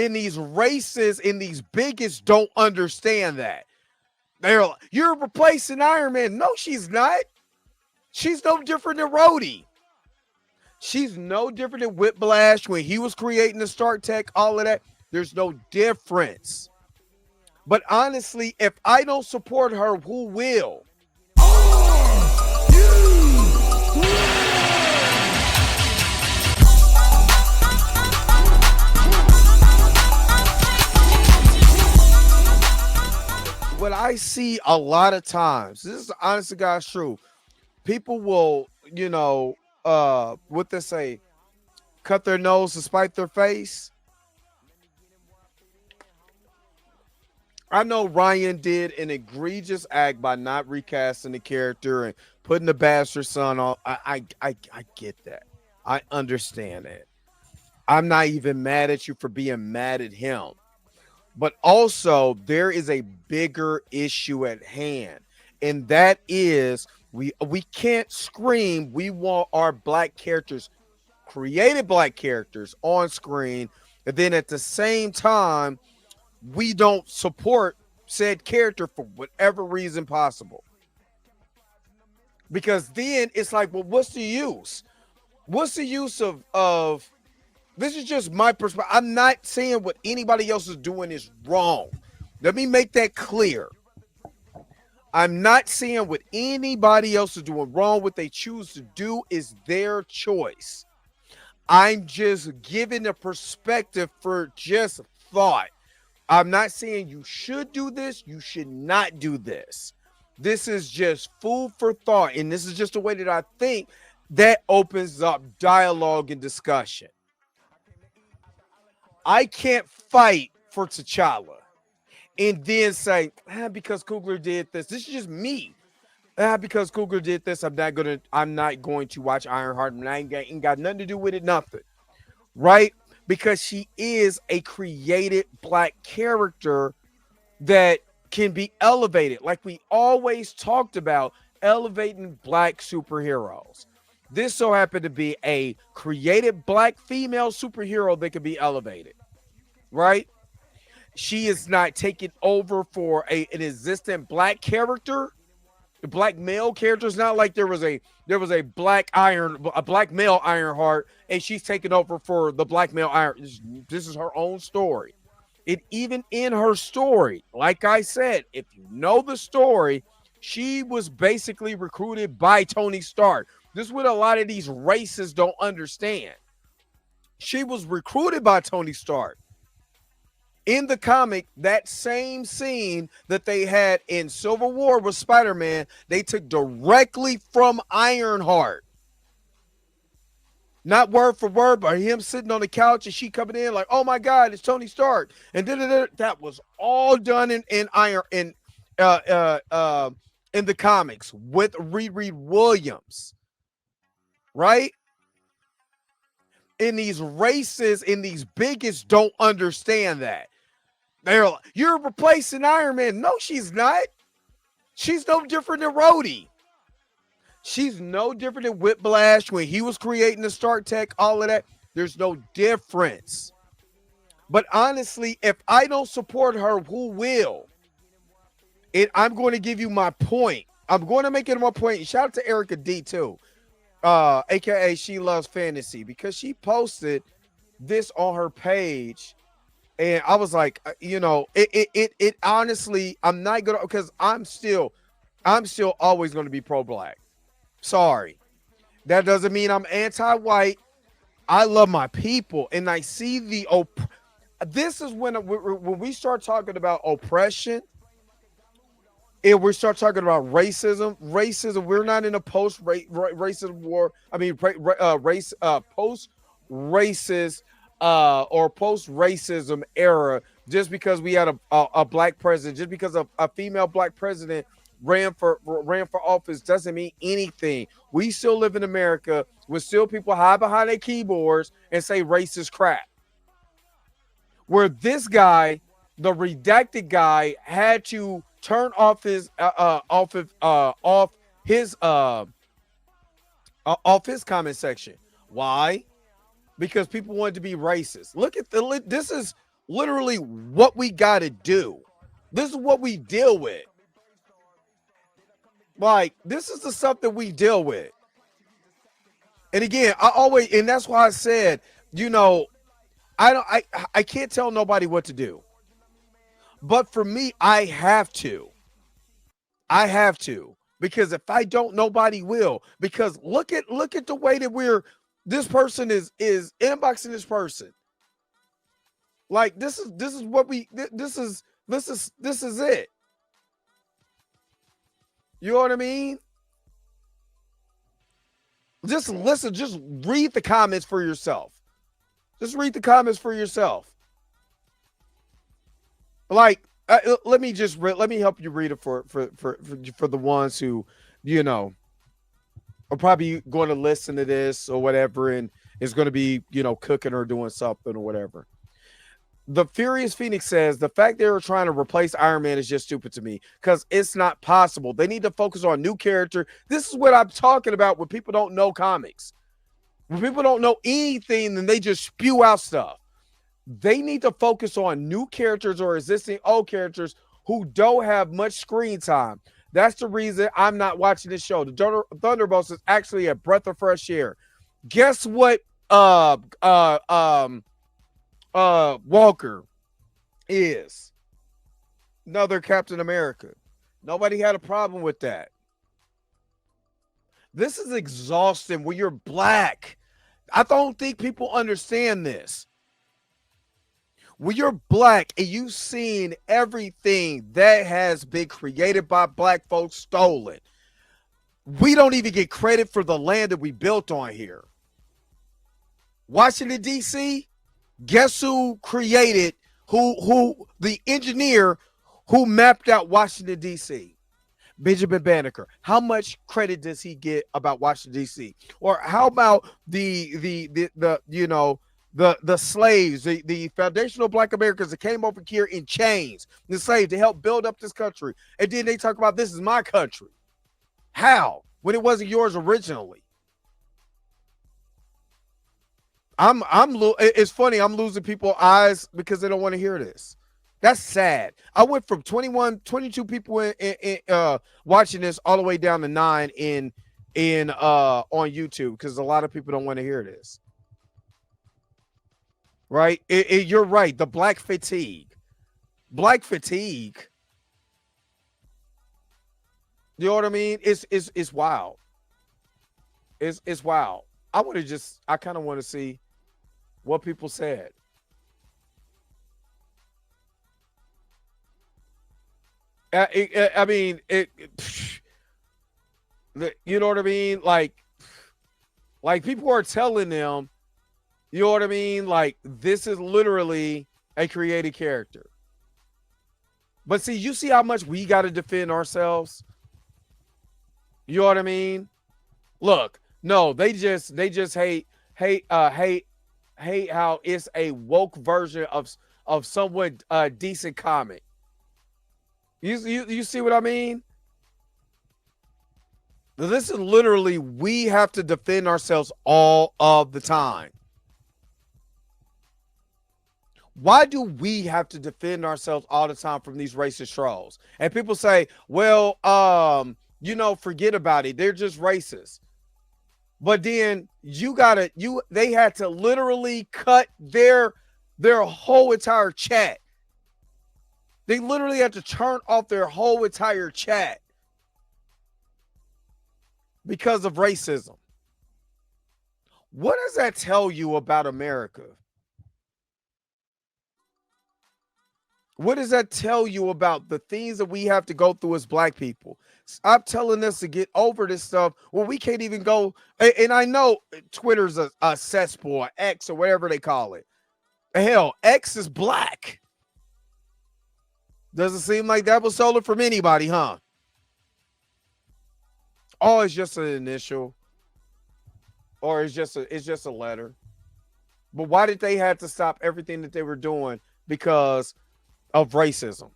And these racists and these bigots don't understand that. They're like, you're replacing Iron Man. No, she's not. She's no different than Rhodey. She's no different than Whiplash when he was creating the Stark Tech, all of that. There's no difference. But honestly, if I don't support her, who will? What I see a lot of times, this is honest to God's truth, people will, what they say, cut their nose to spite their face. I know Ryan did an egregious act by not recasting the character and putting the bastard son on. I get that. I understand it. I'm not even mad at you for being mad at him. But also, there is a bigger issue at hand, and that is we can't scream we want our black characters, created black characters, on screen, and then at the same time we don't support said character for whatever reason possible. Because then it's like, well, what's the use? What's the use of this is just my perspective. I'm not saying what anybody else is doing is wrong. Let me make that clear. I'm not saying what anybody else is doing wrong. What they choose to do is their choice. I'm just giving a perspective for just thought. I'm not saying you should do this. You should not do this. This is just food for thought. And this is just a way that I think that opens up dialogue and discussion. I can't fight for T'Challa and then say, because Coogler did this. This is just me. Because Coogler did this, I'm not going to watch Ironheart. And I ain't got nothing to do with it, nothing. Right? Because she is a created black character that can be elevated. Like we always talked about, elevating black superheroes. This so happened to be a created black female superhero that could be elevated, right? She is not taking over for an existing black character. The black male character is not like there was a black male Ironheart, and she's taking over for the black male Iron. This is her own story. It even in her story, like I said, if you know the story, she was basically recruited by Tony Stark. This is what a lot of these racists don't understand. She was recruited by Tony Stark. In the comic, that same scene that they had in Civil War with Spider-Man, they took directly from Ironheart. Not word for word, but him sitting on the couch and she coming in like, "Oh my God, it's Tony Stark!" And that was all done in the comics with Reed Williams, right? And these racists and these bigots don't understand that. They're like, you're replacing Iron Man. No, she's not. She's no different than Rhodey. She's no different than Whiplash when he was creating the Stark Tech, all of that. There's no difference. But honestly, if I don't support her, who will? And I'm going to give you my point. I'm going to make it my point. Shout out to Erica D too. AKA She Loves Fantasy, because she posted this on her page. And I was like, it honestly, I'm not gonna, because I'm still always gonna be pro-black. Sorry. That doesn't mean I'm anti-white. I love my people, and I see this is when we start talking about oppression, and we start talking about racism. We're not in a post-racism war. I mean, post-racist or post-racism era, just because we had a black president, just because a female black president ran for office, doesn't mean anything. We still live in America with still people hide behind their keyboards and say racist crap. Where this guy, the redacted guy, had to turn off his off his comment section. Why? Because people wanted to be racist. Look at this is literally what we got to do. This is what we deal with. Like, this is the stuff that we deal with. And again, and that's why I said, I can't tell nobody what to do. But for me, I have to. Because if I don't, nobody will. Because look at the way that this person is inboxing this person. Like, this is what this is it. You know what I mean? Just listen, just read the comments for yourself. Just read the comments for yourself. Like, let me help you read it for the ones who, are probably going to listen to this or whatever, and is going to be, cooking or doing something or whatever. The Furious Phoenix says the fact they were trying to replace Iron Man is just stupid to me because it's not possible. They need to focus on new character. This is what I'm talking about when people don't know comics. When people don't know anything, then they just spew out stuff. They need to focus on new characters or existing old characters who don't have much screen time. That's the reason I'm not watching this show. The Thunderbolts is actually a breath of fresh air. Guess what? Walker is another Captain America. Nobody had a problem with that. This is exhausting when you're black. I don't think people understand this. When you're black and you've seen everything that has been created by black folks stolen, we don't even get credit for the land that we built on here. Washington, D.C., guess who created, who the engineer who mapped out Washington, D.C.? Benjamin Banneker. How much credit does he get about Washington, D.C.? Or how about the slaves, the foundational black Americans that came over here in chains, the slaves to help build up this country. And then they talk about this is my country. How? When it wasn't yours originally. It's funny, I'm losing people's eyes because they don't want to hear this. That's sad. I went from 22 people in watching this all the way down to 9 on YouTube because a lot of people don't want to hear this. Right? You're right. The black fatigue. Black fatigue. You know what I mean? It's wild. It's wild. I kind of want to see what people said. I mean, you know what I mean? Like people are telling them, you know what I mean? Like, this is literally a created character. But see, you see how much we got to defend ourselves? You know what I mean? Look, no, they just hate how it's a woke version of somewhat decent comic. You see what I mean? This is literally, we have to defend ourselves all of the time. Why do we have to defend ourselves all the time from these racist trolls? And people say, well, forget about it. They're just racist. But then they had to literally cut their whole entire chat. They literally had to turn off their whole entire chat because of racism. What does that tell you about America? What does that tell you about the things that we have to go through as black people? Stop telling us to get over this stuff when we can't even go. And I know Twitter's a cesspool, X or whatever they call it. Hell, X is black. Doesn't seem like that was stolen from anybody, huh? Oh, it's just an initial. Or it's just a letter. But why did they have to stop everything that they were doing? Because of racism.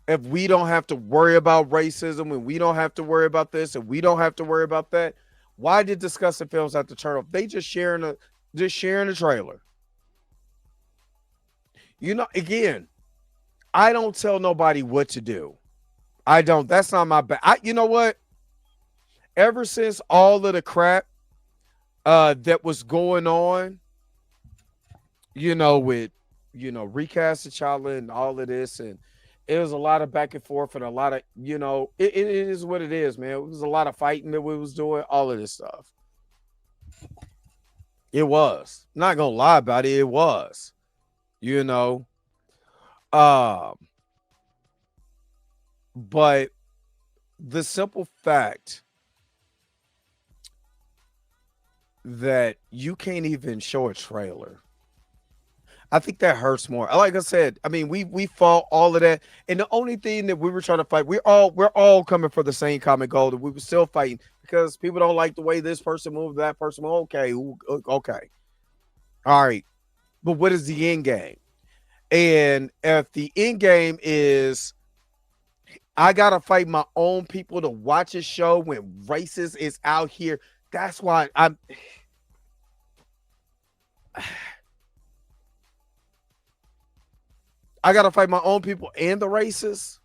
If we don't have to worry about racism and we don't have to worry about this and we don't have to worry about that, why did Disgusting Films have to turn off? They just sharing the trailer. Again, I don't tell nobody what to do. I don't. That's not my bad. You know what? Ever since all of the crap that was going on, with recast T'Challa and all of this, and it was a lot of back and forth and a lot of it is what it is, man. It was a lot of fighting that we was doing, all of this stuff. It was, not gonna lie about it, it was, you know. Um, but the simple fact that you can't even show a trailer, I think that hurts more. Like I said, I mean, we fought all of that, and the only thing that we were trying to fight, we're all coming for the same common goal. That we were still fighting because people don't like the way this person moved, that person moved. Okay, okay, all right. But what is the end game? And if the end game is I gotta fight my own people to watch a show when racist is out here, that's why I gotta fight my own people and the racists.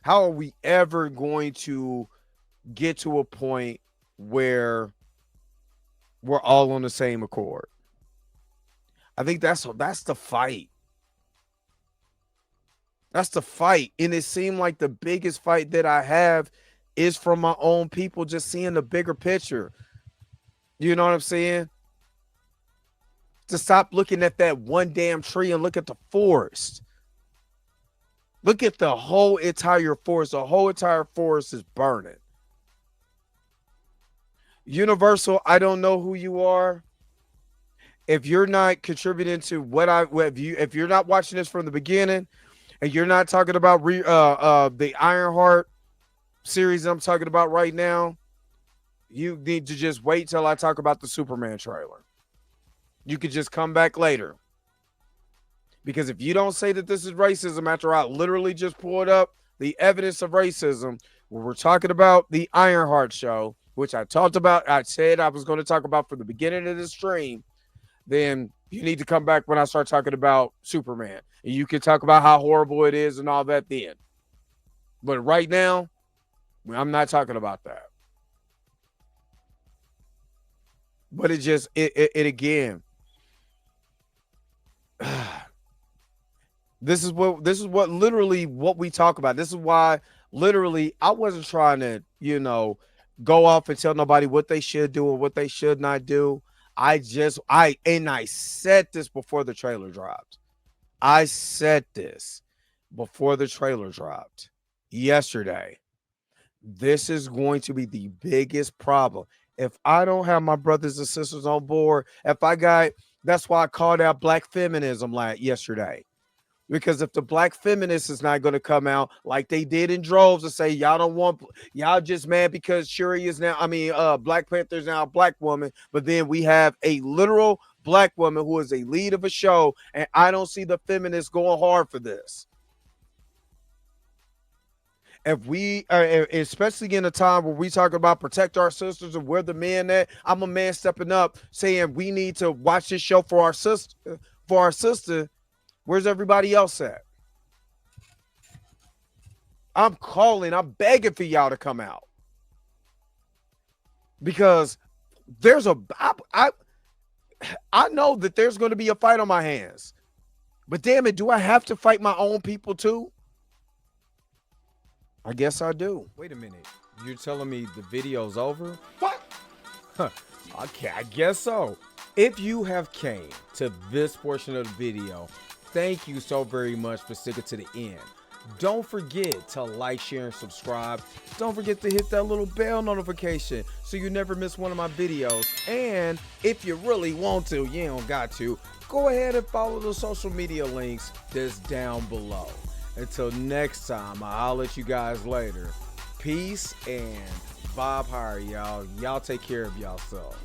How are we ever going to get to a point where we're all on the same accord? I think that's the fight. That's the fight. And it seemed like the biggest fight that I have is from my own people, just seeing the bigger picture. You know what I'm saying? To stop looking at that one damn tree and look at the forest. Look at the whole entire forest. The whole entire forest is burning. Universal, I don't know who you are. If you're not contributing to if you're not watching this from the beginning and you're not talking about the Ironheart series I'm talking about right now, you need to just wait till I talk about the Superman trailer. You could just come back later. Because if you don't say that this is racism after I literally just pulled up the evidence of racism, when we're talking about the Ironheart show, which I talked about, I said I was going to talk about from the beginning of the stream, then you need to come back when I start talking about Superman. And you can talk about how horrible it is and all that then. But right now, I'm not talking about that. But it again. This is what literally what we talk about. This is why literally I wasn't trying to, go off and tell nobody what they should do or what they should not do. I said this before the trailer dropped. I said this before the trailer dropped yesterday. This is going to be the biggest problem. If I don't have my brothers and sisters on board, that's why I called out black feminism yesterday. Because if the black feminist is not going to come out like they did in droves and say, y'all just mad because Shuri is now, Black Panther is now a black woman, but then we have a literal black woman who is a lead of a show, and I don't see the feminists going hard for this. If we are, especially in a time where we talk about protect our sisters and where the men at, I'm a man stepping up saying we need to watch this show for our sister. Where's everybody else at? I'm begging for y'all to come out. Because I know that there's going to be a fight on my hands. But damn it, do I have to fight my own people too? I guess I do. Wait a minute. You're telling me the video's over? What? Okay, I guess so. If you have came to this portion of the video, thank you so very much for sticking to the end. Don't forget to like, share, and subscribe. Don't forget to hit that little bell notification so you never miss one of my videos. And if you really want to, you don't got to, go ahead and follow the social media links that's down below. Until next time, I'll holler at you guys later. Peace and Bob Hire, y'all. Y'all take care of yourself.